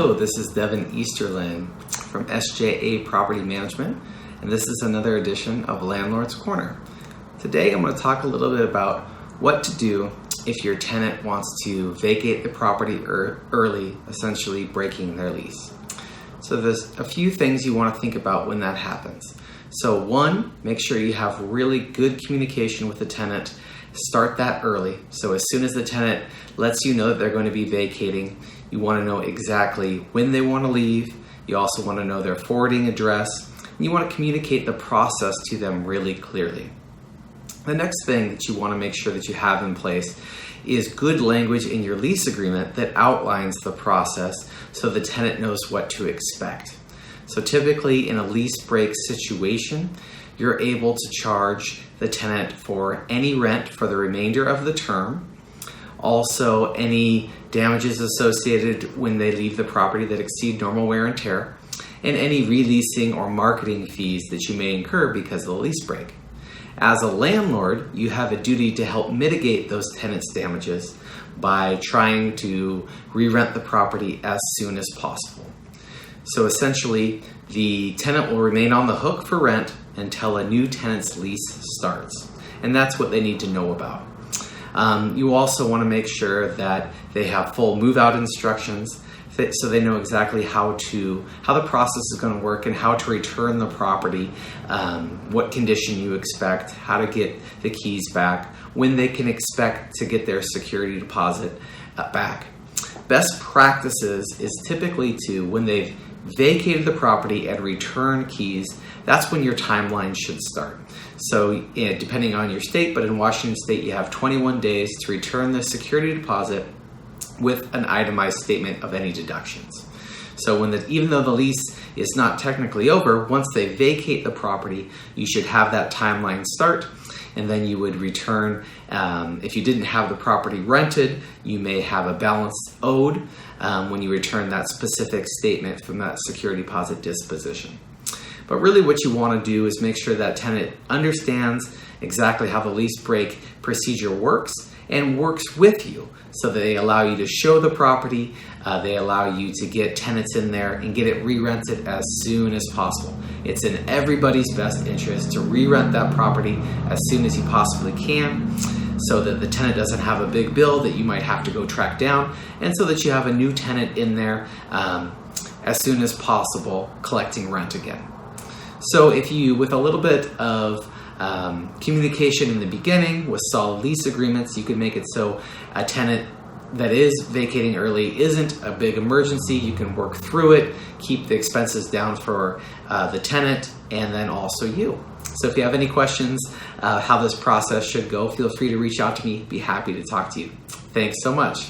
Hello, this is Devin Easterlin from SJA Property Management, and this is another edition of Landlord's Corner. Today I'm going to talk a little bit about what to do if your tenant wants to vacate the property early, essentially breaking their lease. So there's a few things you want to think about when that happens. So one, make sure you have really good communication with the tenant. Start that early. So as soon as the tenant lets you know that they're going to be vacating, you want to know exactly when they want to leave. You also want to know their forwarding address. And you want to communicate the process to them really clearly. The next thing that you want to make sure that you have in place is good language in your lease agreement that outlines the process so the tenant knows what to expect. So typically in a lease break situation, you're able to charge the tenant for any rent for the remainder of the term, also any damages associated when they leave the property that exceed normal wear and tear, and any releasing or marketing fees that you may incur because of the lease break. As a landlord, you have a duty to help mitigate those tenants' damages by trying to re-rent the property as soon as possible. So essentially, the tenant will remain on the hook for rent until a new tenant's lease starts. And that's what they need to know about. You also want to make sure that they have full move-out instructions so they know exactly how the process is going to work and how to return the property, what condition you expect, how to get the keys back, when they can expect to get their security deposit back. Best practices is typically when they've vacated the property and return keys, that's when your timeline should start. So depending on your state, but in Washington State, you have 21 days to return the security deposit with an itemized statement of any deductions. So even though the lease is not technically over, once they vacate the property, you should have that timeline start, and then you would return. If you didn't have the property rented, you may have a balance owed when you return that specific statement from that security deposit disposition. But really what you want to do is make sure that tenant understands exactly how the lease break procedure works and works with you. So they allow you to show the property, they allow you to get tenants in there and get it re-rented as soon as possible. It's in everybody's best interest to re-rent that property as soon as you possibly can, so that the tenant doesn't have a big bill that you might have to go track down, and so that you have a new tenant in there as soon as possible collecting rent again. So if you, with a little bit of communication in the beginning with solid lease agreements, you can make it so a tenant that is vacating early isn't a big emergency. You can work through it, keep the expenses down for the tenant, and then also you. So if you have any questions how this process should go, feel free to reach out to me. Be happy to talk to you. Thanks so much.